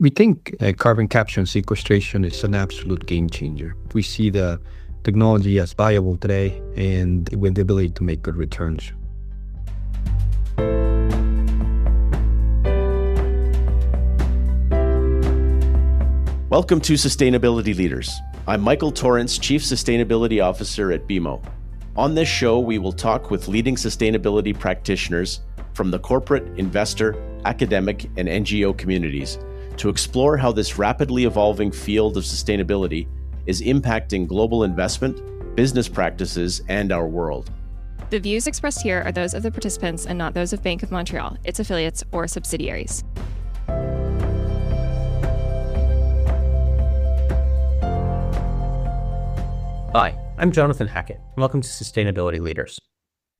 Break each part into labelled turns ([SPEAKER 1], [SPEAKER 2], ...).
[SPEAKER 1] We think carbon capture and sequestration is an absolute game changer. We see the technology as viable today and with the ability to make good returns.
[SPEAKER 2] Welcome to Sustainability Leaders. I'm Michael Torrance, Chief Sustainability Officer at BMO. On this show, we will talk with leading sustainability practitioners from the corporate, investor, academic, and NGO communities to explore how this rapidly evolving field of sustainability is impacting global investment, business practices, and our world.
[SPEAKER 3] The views expressed here are those of the participants and not those of Bank of Montreal, its affiliates, or subsidiaries.
[SPEAKER 4] Hi, I'm Jonathan Hackett. Welcome to Sustainability Leaders.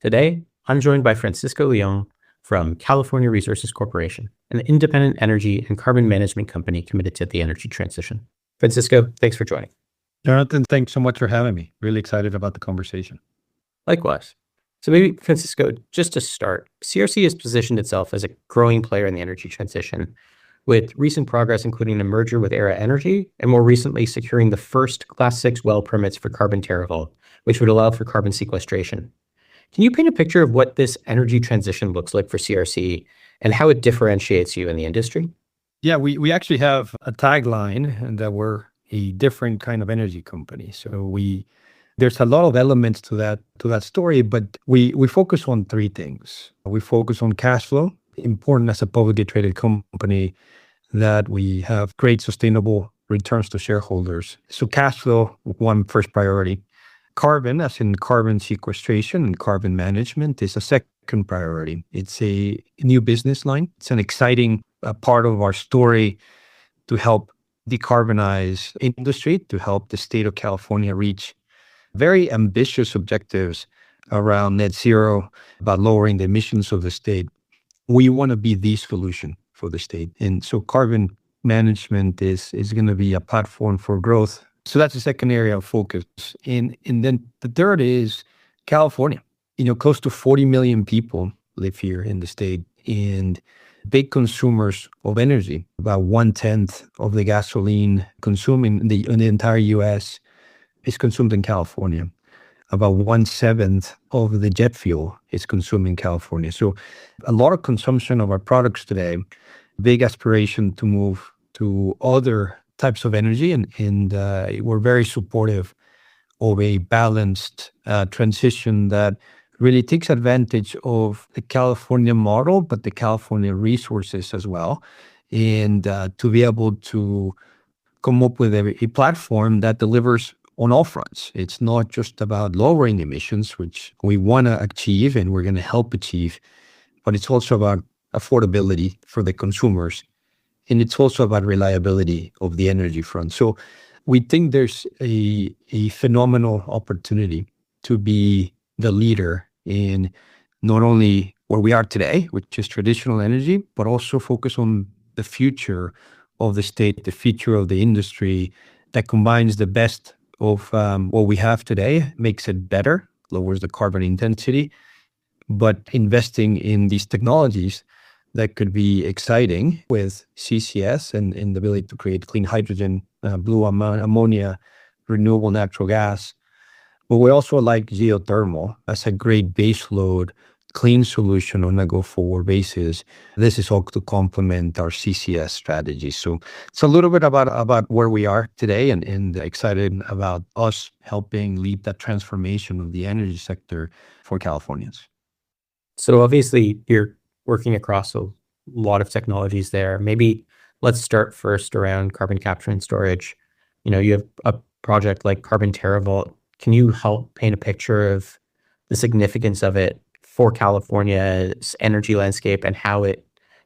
[SPEAKER 4] Today, I'm joined by Francisco Leon from California Resources Corporation, an independent energy and carbon management company committed to the energy transition. Francisco, thanks for joining.
[SPEAKER 1] Jonathan, thanks so much for having me. Really excited about the conversation.
[SPEAKER 4] Likewise. So maybe, Francisco, just to start, CRC has positioned itself as a growing player in the energy transition, with recent progress including a merger with Era Energy, and more recently securing the first Class 6 well permits for Carbon TerraVault, which would allow for carbon sequestration. Can you paint a picture of what this energy transition looks like for CRC and how it differentiates you in the industry?
[SPEAKER 1] Yeah, we actually have a tagline and that we're a different kind of energy company. So there's a lot of elements to that story, but we focus on three things. We focus on cash flow, important as a publicly traded company, that we have great sustainable returns to shareholders. So cash flow, one first priority. Carbon, as in carbon sequestration and carbon management, is a second priority. It's a new business line. It's an exciting part of our story to help decarbonize industry, to help the state of California reach very ambitious objectives around net zero, about lowering the emissions of the state. We want to be the solution for the state. And so carbon management is going to be a platform for growth. So that's the second area of focus. And then the third is California. Close to 40 million people live here in the state and big consumers of energy. About 1/10 of the gasoline consumed in the entire U.S. is consumed in California. About 1/7 of the jet fuel is consumed in California. So a lot of consumption of our products today, big aspiration to move to other types of energy, and we're very supportive of a balanced transition that really takes advantage of the California model, but the California resources as well, and to be able to come up with a platform that delivers on all fronts. It's not just about lowering emissions, which we want to achieve and we're going to help achieve, but it's also about affordability for the consumers. And it's also about reliability of the energy front. So we think there's a phenomenal opportunity to be the leader in not only where we are today, which is traditional energy, but also focus on the future of the state, the future of the industry that combines the best of what we have today, makes it better, lowers the carbon intensity, but investing in these technologies that could be exciting with CCS and the ability to create clean hydrogen, blue ammonia, renewable natural gas. But we also like geothermal as a great baseload, clean solution on a go-forward basis. This is all to complement our CCS strategy. So it's a little bit about where we are today and excited about us helping lead that transformation of the energy sector for Californians.
[SPEAKER 4] So obviously you're working across a lot of technologies there. Maybe let's start first around carbon capture and storage. You have a project like Carbon TerraVault. Can you help paint a picture of the significance of it for California's energy landscape and how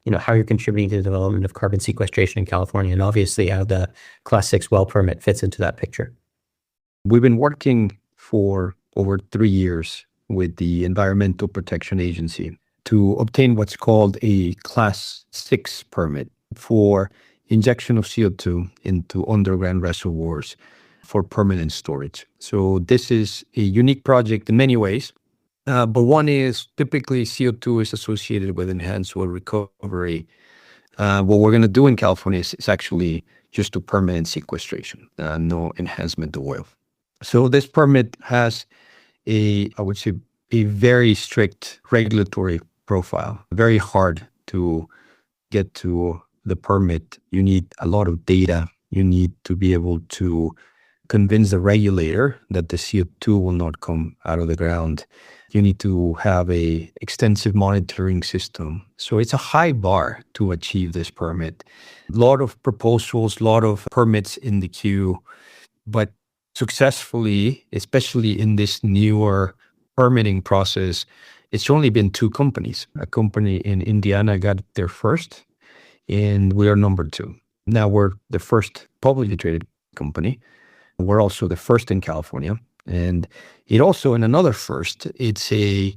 [SPEAKER 4] you're contributing to the development of carbon sequestration in California, and obviously how the Class 6 well permit fits into that picture?
[SPEAKER 1] We've been working for over 3 years with the Environmental Protection Agency to obtain what's called a Class 6 permit for injection of CO2 into underground reservoirs for permanent storage. So this is a unique project in many ways. But one is typically CO2 is associated with enhanced oil recovery What we're going to do in California is actually just to permanent sequestration, no enhancement of oil. So this permit has I would say, a very strict regulatory profile, very hard to get to the permit. You need a lot of data. You need to be able to convince the regulator that the CO2 will not come out of the ground. You need to have a extensive monitoring system. So it's a high bar to achieve this permit. A lot of proposals, a lot of permits in the queue, but successfully, especially in this newer permitting process, it's only been 2 companies. A company in Indiana got there first, and we are number 2. Now we're the first publicly traded company. We're also the first in California. And it also, in another first, the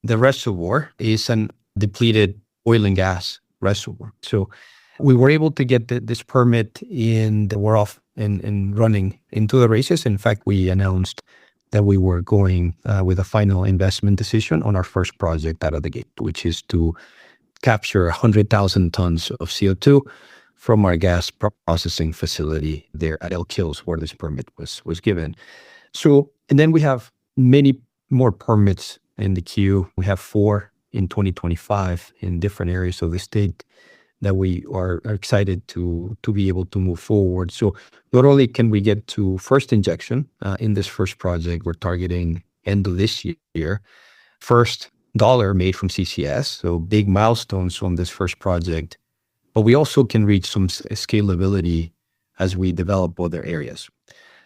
[SPEAKER 1] reservoir is an depleted oil and gas reservoir. So we were able to get this permit, and we're off and running into the races. In fact, we announced that we were going with a final investment decision on our first project out of the gate, which is to capture 100,000 tons of CO2 from our gas processing facility there at Elk Hills, where this permit was given. So, and then we have many more permits in the queue. We have 4 in 2025 in different areas of the state that we are excited to be able to move forward. So not only can we get to first injection in this first project, we're targeting end of this year, first dollar made from CCS, so big milestones on this first project, but we also can reach some scalability as we develop other areas.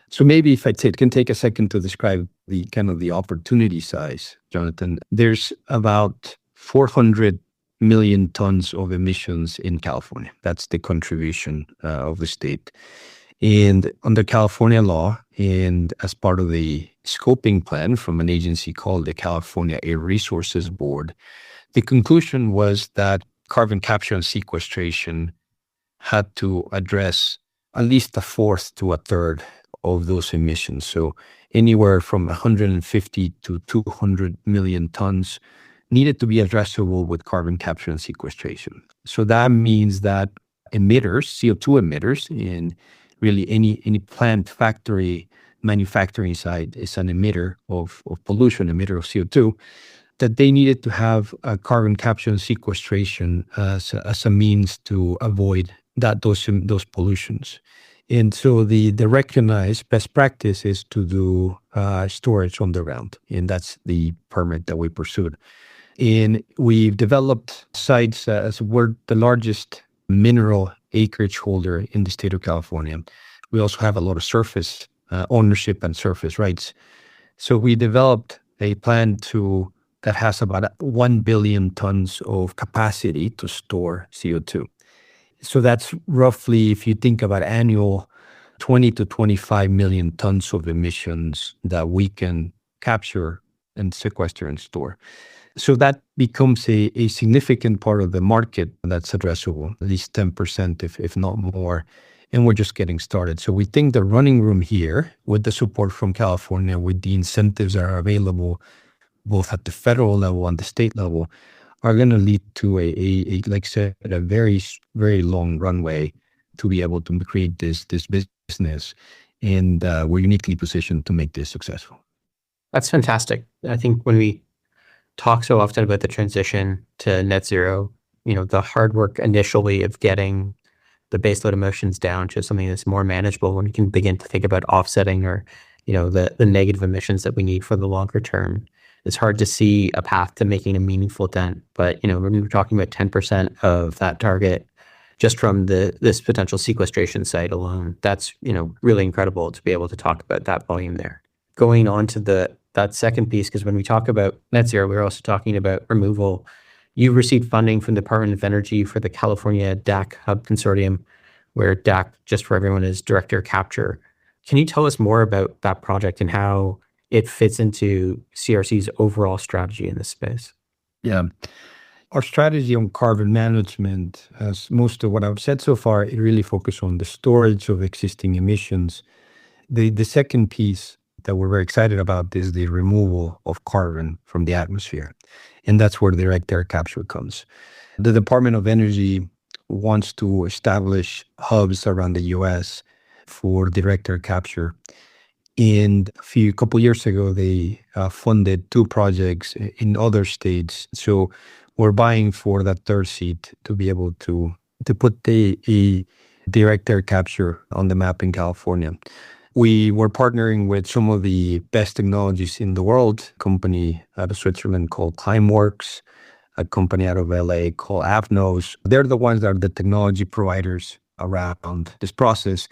[SPEAKER 1] So maybe if can take a second to describe the kind of the opportunity size, Jonathan. There's about 400 million tons of emissions in California. That's the contribution of the state. And under California law, and as part of the scoping plan from an agency called the California Air Resources Board, the conclusion was that carbon capture and sequestration had to address at least a fourth to a third of those emissions. So anywhere from 150 to 200 million tons needed to be addressable with carbon capture and sequestration. So that means that emitters, CO2 emitters in really any plant, factory, manufacturing site is an emitter of pollution, emitter of CO2, that they needed to have a carbon capture and sequestration as a means to avoid those pollutions. And so the recognized best practice is to do storage on the ground, and that's the permit that we pursued. And we've developed sites as we're the largest mineral acreage holder in the state of California. We also have a lot of surface ownership and surface rights. So we developed a plan that has about 1 billion tons of capacity to store CO2. So that's roughly, if you think about annual, 20 to 25 million tons of emissions that we can capture and sequester and store. So that becomes a significant part of the market that's addressable, at least 10%, if not more. And we're just getting started. So we think the running room here, with the support from California, with the incentives that are available, both at the federal level and the state level, are going to lead to a like I said, a very, very long runway to be able to create this business. And we're uniquely positioned to make this successful.
[SPEAKER 4] That's fantastic. I think when we talk so often about the transition to net zero, the hard work initially of getting the baseload emissions down to something that's more manageable, when you can begin to think about offsetting or, the negative emissions that we need for the longer term. It's hard to see a path to making a meaningful dent. But, when we're talking about 10% of that target, just from this potential sequestration site alone, that's, really incredible to be able to talk about that volume there. Going on to that second piece, because when we talk about net zero, we're also talking about removal. You received funding from the Department of Energy for the California DAC Hub Consortium, where DAC, just for everyone, is direct air capture. Can you tell us more about that project and how it fits into CRC's overall strategy in this space?
[SPEAKER 1] Yeah. Our strategy on carbon management, as most of what I've said so far, it really focuses on the storage of existing emissions. The second piece that we're very excited about is the removal of carbon from the atmosphere. And that's where direct air capture comes. The Department of Energy wants to establish hubs around the US for direct air capture. And couple years ago, they funded 2 projects in other states. So we're buying for that third seat to be able to put a direct air capture on the map in California. We were partnering with some of the best technologies in the world, a company out of Switzerland called Climeworks, a company out of LA called Avnos. They're the ones that are the technology providers around this process.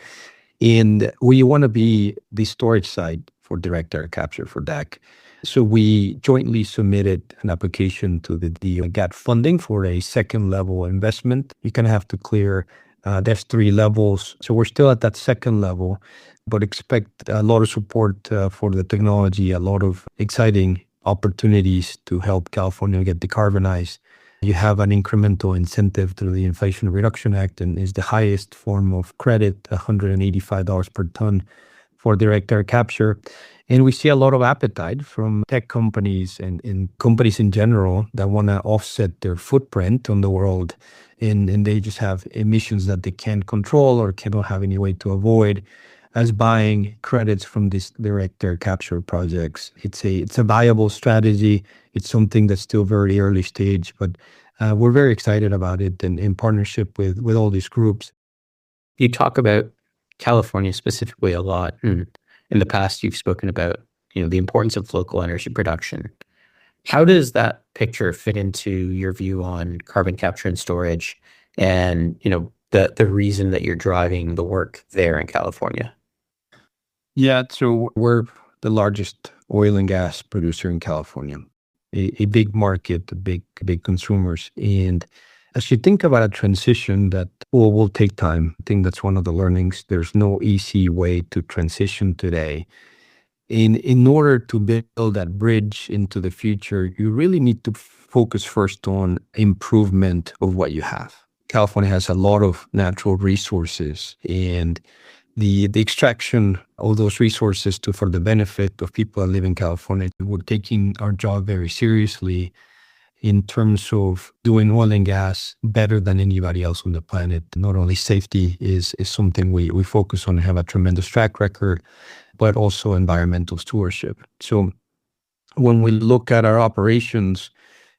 [SPEAKER 1] And we want to be the storage site for direct air capture for DAC. So we jointly submitted an application to the DOE, got funding for a second level investment. You kind of have to clear, there's 3 levels. So we're still at that second level, but expect a lot of support for the technology, a lot of exciting opportunities to help California get decarbonized. You have an incremental incentive through the Inflation Reduction Act, and is the highest form of credit, $185 per ton for direct air capture. And we see a lot of appetite from tech companies and companies in general that want to offset their footprint on the world. And they just have emissions that they can't control or cannot have any way to avoid, as buying credits from these direct air capture projects. It's a viable strategy. It's something that's still very early stage, but we're very excited about it and in partnership with all these groups.
[SPEAKER 4] You talk about California specifically a lot. And in the past, you've spoken about, the importance of local energy production. How does that picture fit into your view on carbon capture and storage and, the reason that you're driving the work there in California?
[SPEAKER 1] Yeah, so we're the largest oil and gas producer in California, a big market, big consumers. And as you think about a transition that will take time, I think that's one of the learnings. There's no easy way to transition today. In order to build that bridge into the future, you really need to focus first on improvement of what you have. California has a lot of natural resources, and the extraction of those resources for the benefit of people that live in California. We're taking our job very seriously in terms of doing oil and gas better than anybody else on the planet. Not only safety is something we focus on and have a tremendous track record, but also environmental stewardship. So when we look at our operations,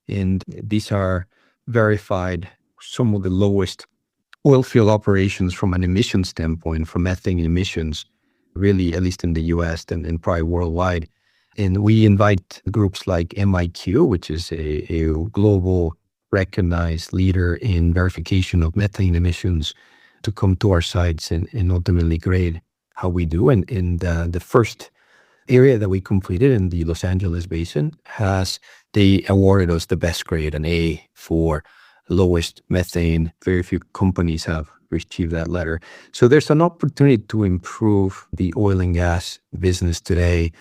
[SPEAKER 1] and these are verified, some of the lowest oil field operations from an emission standpoint, from methane emissions, really, at least in the US and probably worldwide. And we invite groups like MIQ, which is a global recognized leader in verification of methane emissions, to come to our sites and ultimately grade how we do. And the first area that we completed in the Los Angeles Basin they awarded us the best grade, an A for lowest methane. Very few companies have received that letter. So there's an opportunity to improve the oil and gas business today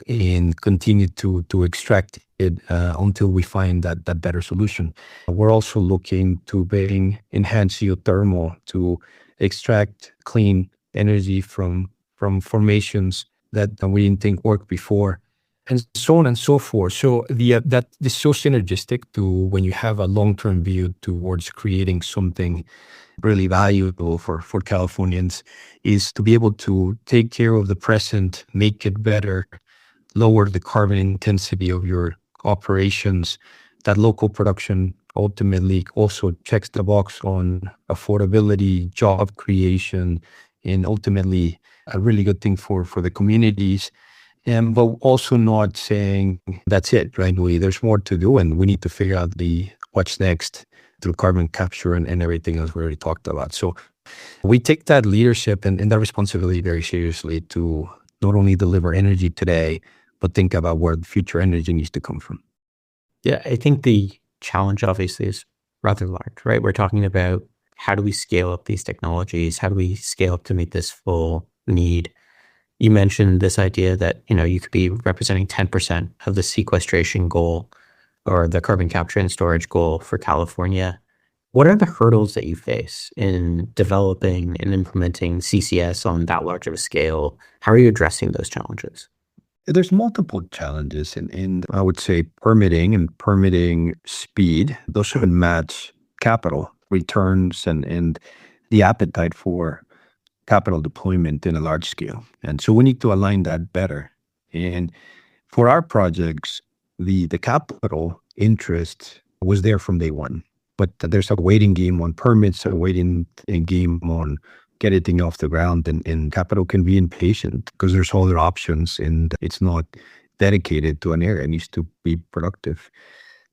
[SPEAKER 1] and continue to extract it until we find that better solution. We're also looking to enhance geothermal to extract clean energy from formations that we didn't think worked before, and so on and so forth. So that is so synergistic to when you have a long-term view towards creating something really valuable for Californians, is to be able to take care of the present, make it better, lower the carbon intensity of your operations. That local production ultimately also checks the box on affordability, job creation, and ultimately a really good thing for the communities. But also not saying that's it, right? There's more to do, and we need to figure out what's next through carbon capture and everything else we already talked about. So we take that leadership and that responsibility very seriously to not only deliver energy today, but think about where the future energy needs to come from.
[SPEAKER 4] Yeah, I think the challenge obviously is rather large, right? We're talking about how do we scale up these technologies? How do we scale up to meet this full need? You mentioned this idea that, you could be representing 10% of the sequestration goal or the carbon capture and storage goal for California. What are the hurdles that you face in developing and implementing CCS on that large of a scale? How are you addressing those challenges?
[SPEAKER 1] There's multiple challenges in I would say permitting speed. Those shouldn't match capital. returns and the appetite for capital deployment in a large scale. And so we need to align that better. And for our projects, the capital interest was there from day one. But there's a waiting game on permits, a waiting game on getting off the ground, and capital can be impatient because there's other options and it's not dedicated to an area. It needs to be productive.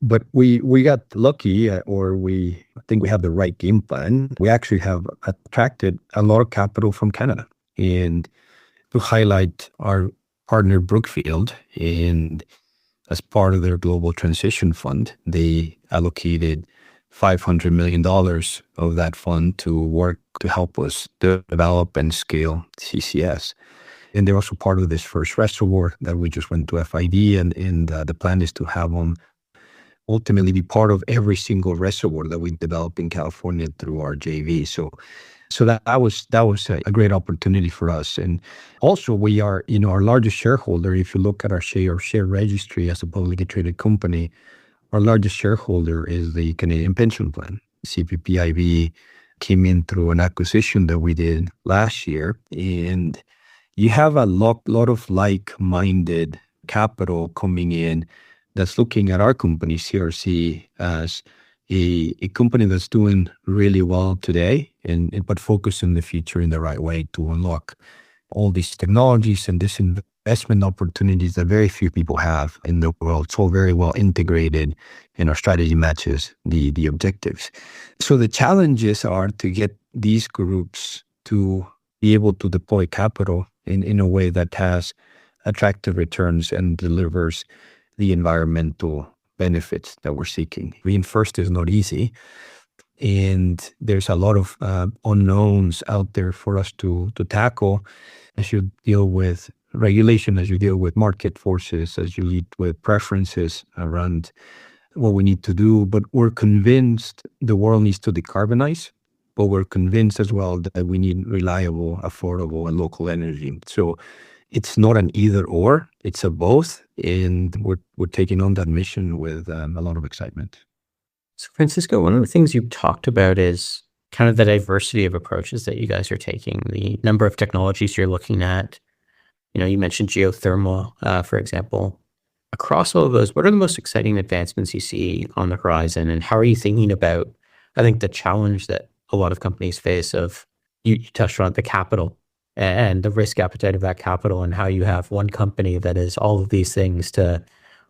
[SPEAKER 1] But we got lucky, or I think we have the right game plan. We actually have attracted a lot of capital from Canada. And to highlight our partner Brookfield, and as part of their Global Transition Fund, they allocated $500 million of that fund to work to help us develop and scale CCS. And they're also part of this first reservoir that we just went to FID, and the plan is to have them ultimately be part of every single reservoir that we develop in California through our JV. So that was a great opportunity for us. And also we are, our largest shareholder, if you look at our share registry as a publicly traded company, our largest shareholder is the Canadian Pension Plan. CPPIB came in through an acquisition that we did last year. And you have a lot of like-minded capital coming in that's looking at our company, CRC, as a company that's doing really well today, but focus in the future in the right way to unlock all these technologies and this investment opportunities that very few people have in the world. It's all very well integrated, and our strategy matches the objectives. So the challenges are to get these groups to be able to deploy capital in a way that has attractive returns and delivers the environmental benefits that we're seeking. Being first is not easy, and there's a lot of unknowns out there for us to tackle as you deal with regulation, as you deal with market forces, as you lead with preferences around what we need to do. But we're convinced the world needs to decarbonize, but we're convinced as well that we need reliable, affordable, and local energy. So it's not an either or, it's a both, and we're taking on that mission with a lot of excitement.
[SPEAKER 4] So Francisco, one of the things you talked about is kind of the diversity of approaches that you guys are taking, the number of technologies you're looking at. You mentioned geothermal, for example. Across all of those, what are the most exciting advancements you see on the horizon, and how are you thinking about, I think, the challenge that a lot of companies face of, you touched on the capital and the risk appetite of that capital, and how you have one company that is all of these things to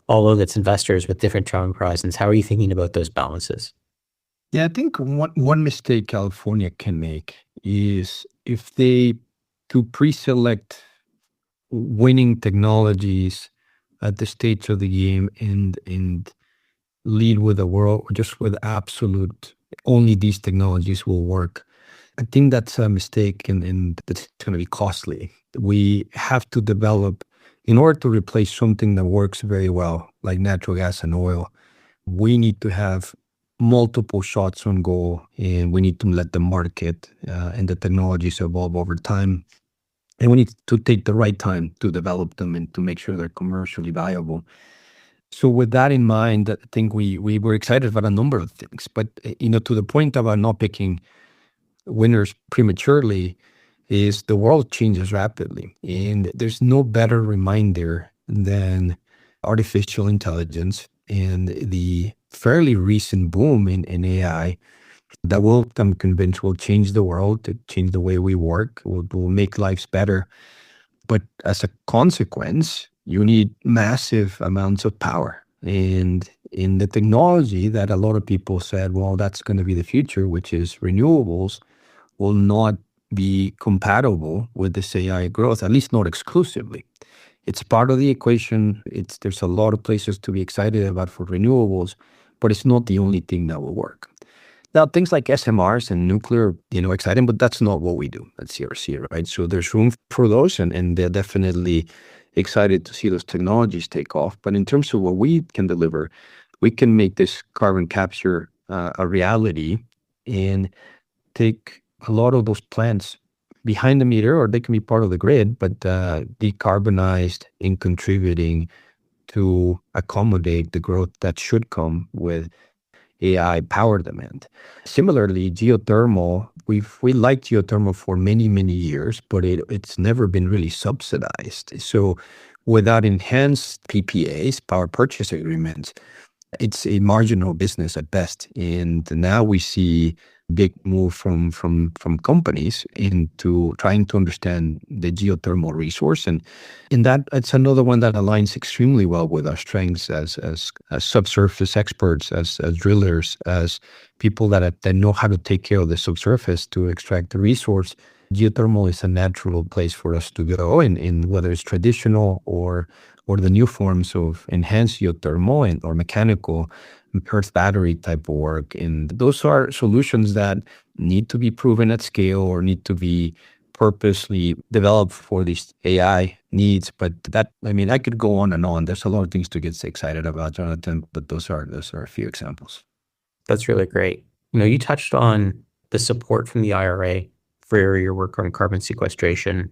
[SPEAKER 4] all of its investors with different time horizons. How are you thinking about those balances?
[SPEAKER 1] Yeah, I think one mistake California can make is if they to pre-select winning technologies at the stage of the game and lead with the world just with absolute only these technologies will work. I think that's a mistake, and that's going to be costly. We have to develop, in order to replace something that works very well, like natural gas and oil, we need to have multiple shots on goal, and we need to let the market and the technologies evolve over time. And we need to take the right time to develop them and to make sure they're commercially viable. So with that in mind, I think we were excited about a number of things. But, to the point about not picking winners prematurely, is the world changes rapidly. And there's no better reminder than artificial intelligence and the fairly recent boom in AI that I'm convinced will change the world, to change the way we work, will make lives better. But as a consequence, you need massive amounts of power. And in the technology that a lot of people said, well, that's going to be the future, which is renewables, will not be compatible with this AI growth, at least not exclusively. It's part of the equation. There's a lot of places to be excited about for renewables, but it's not the only thing that will work. Now, things like SMRs and nuclear, exciting, but that's not what we do at CRC, right? So there's room for those, and they're definitely excited to see those technologies take off. But in terms of what we can deliver, we can make this carbon capture a reality and take a lot of those plants behind the meter, or they can be part of the grid, but decarbonized and contributing to accommodate the growth that should come with AI power demand. Similarly, geothermal, we liked geothermal for many, many years, but it's never been really subsidized. So without enhanced PPAs, power purchase agreements, it's a marginal business at best. And now we see big move from companies into trying to understand the geothermal resource. And in that, it's another one that aligns extremely well with our strengths as subsurface experts, as drillers, as people that know how to take care of the subsurface to extract the resource. Geothermal is a natural place for us to go in whether it's traditional or the new forms of enhanced geothermal or mechanical earth battery type of work. And those are solutions that need to be proven at scale or need to be purposely developed for these AI needs. But I could go on and on. There's a lot of things to get excited about, Jonathan, but those are a few examples.
[SPEAKER 4] That's really great. You touched on the support from the IRA for your work on carbon sequestration.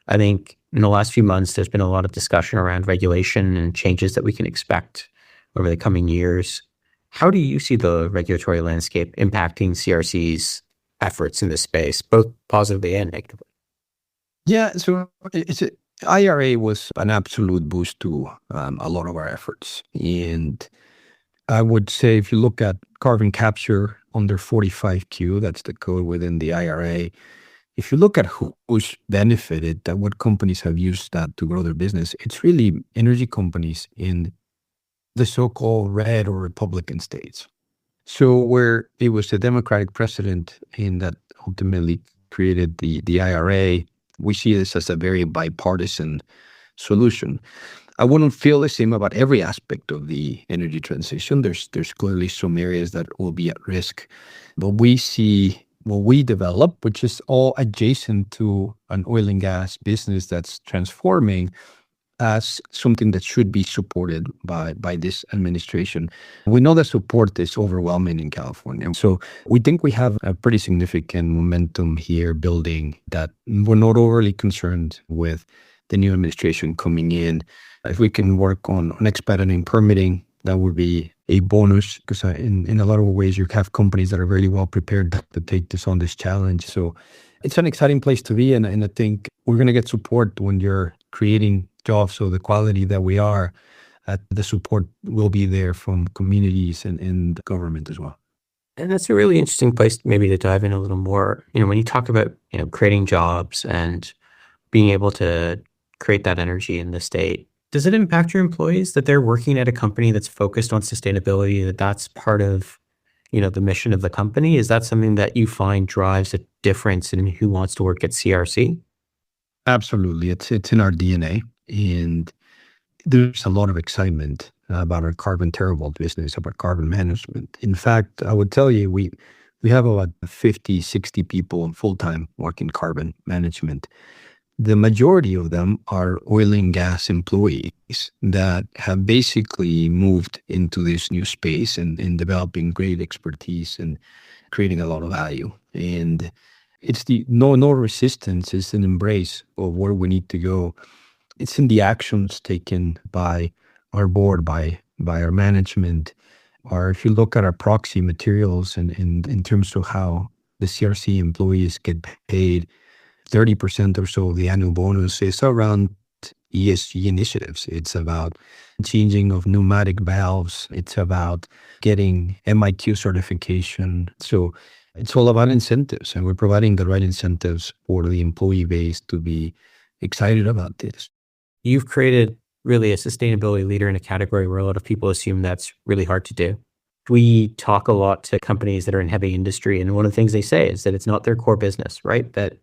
[SPEAKER 4] I think in the last few months, there's been a lot of discussion around regulation and changes that we can expect over the coming years. How do you see the regulatory landscape impacting CRC's efforts in this space, both positively and negatively?
[SPEAKER 1] Yeah, so IRA was an absolute boost to a lot of our efforts. And I would say if you look at carbon capture under 45Q, that's the code within the IRA. If you look at who's benefited, that what companies have used that to grow their business, it's really energy companies in the so-called red or Republican states. So where it was the Democratic precedent in that ultimately created the IRA, we see this as a very bipartisan solution. I wouldn't feel the same about every aspect of the energy transition. There's clearly some areas that will be at risk, but we see what we develop, which is all adjacent to an oil and gas business that's transforming, as something that should be supported by this administration. We know the support is overwhelming in California. So we think we have a pretty significant momentum here building that we're not overly concerned with the new administration coming in. If we can work on expediting permitting, that would be a bonus, because in a lot of ways you have companies that are very well prepared to take this challenge. So it's an exciting place to be, and I think we're going to get support when you're creating jobs. So the quality that we are at, the support will be there from communities and government as well.
[SPEAKER 4] And that's a really interesting place maybe to dive in a little more. When you talk about, creating jobs and being able to create that energy in the state, does it impact your employees that they're working at a company that's focused on sustainability, that's part of, the mission of the company? Is that something that you find drives a difference in who wants to work at CRC?
[SPEAKER 1] Absolutely. It's in our DNA. And there's a lot of excitement about our Carbon TerraVault business, about carbon management. In fact, I would tell you, we have about 50, 60 people full-time working carbon management. The majority of them are oil and gas employees that have basically moved into this new space and developing great expertise and creating a lot of value. And it's the no resistance, it's an embrace of where we need to go. It's in the actions taken by our board, by our management, or if you look at our proxy materials and in terms of how the CRC employees get paid, 30% or so of the annual bonus is around ESG initiatives. It's about changing of pneumatic valves. It's about getting MIQ certification. So it's all about incentives, and we're providing the right incentives for the employee base to be excited about this.
[SPEAKER 4] You've created really a sustainability leader in a category where a lot of people assume that's really hard to do. We talk a lot to companies that are in heavy industry, and one of the things they say is that it's not their core business, right? That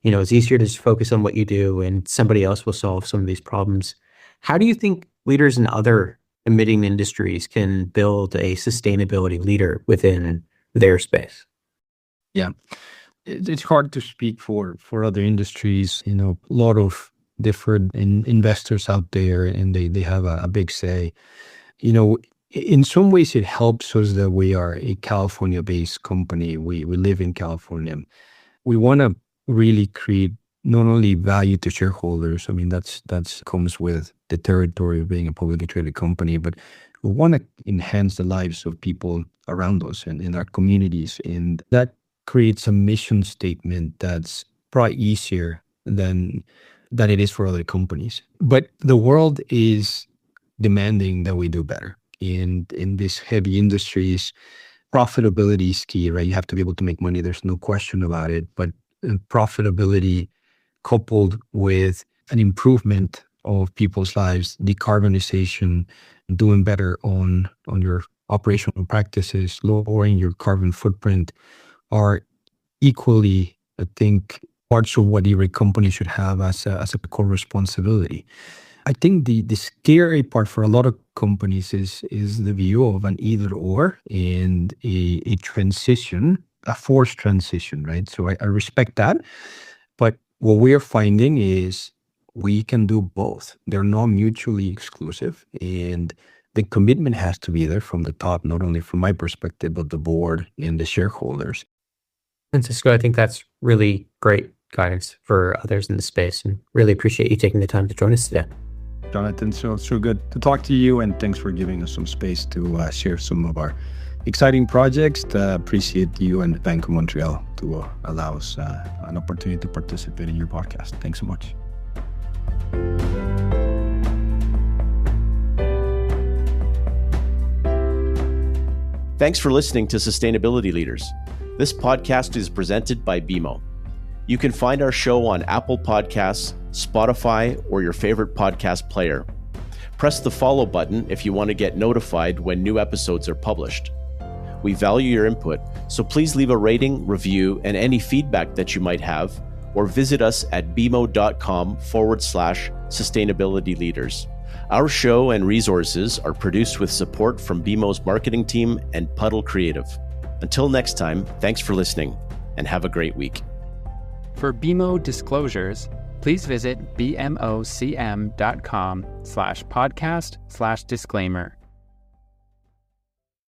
[SPEAKER 4] it's easier to just focus on what you do and somebody else will solve some of these problems. How do you think leaders in other emitting industries can build a sustainability leader within their space?
[SPEAKER 1] Yeah, it's hard to speak for other industries. A lot of different investors out there, and they have a big say. In some ways it helps us that we are a California-based company. We live in California. We want to really create not only value to shareholders. I mean, that's comes with the territory of being a publicly traded company, but we want to enhance the lives of people around us and in our communities. And that creates a mission statement that's probably easier than it is for other companies. But the world is demanding that we do better. And in these heavy industries, profitability is key, right? You have to be able to make money. There's no question about it. But profitability coupled with an improvement of people's lives, decarbonization, doing better on your operational practices, lowering your carbon footprint are equally, I think, parts of what every company should have as a core responsibility. I think the scary part for a lot of companies is the view of an either or and a transition, a forced transition, right? So I respect that. But what we are finding is we can do both. They're not mutually exclusive. And the commitment has to be there from the top, not only from my perspective, but the board and the shareholders.
[SPEAKER 4] Francisco, I think that's really great guidance for others in the space, and really appreciate you taking the time to join us today.
[SPEAKER 1] Jonathan, so good to talk to you, and thanks for giving us some space to share some of our exciting projects. Appreciate you and Bank of Montreal to allow us an opportunity to participate in your podcast. Thanks so much.
[SPEAKER 2] Thanks for listening to Sustainability Leaders. This podcast is presented by BMO. You can find our show on Apple Podcasts, Spotify, or your favorite podcast player. Press the follow button if you want to get notified when new episodes are published. We value your input, so please leave a rating, review, and any feedback that you might have, or visit us at bmo.com/sustainability leaders. Our show and resources are produced with support from BMO's marketing team and Puddle Creative. Until next time, thanks for listening, and have a great week.
[SPEAKER 5] For BMO disclosures, please visit bmocm.com/podcast/disclaimer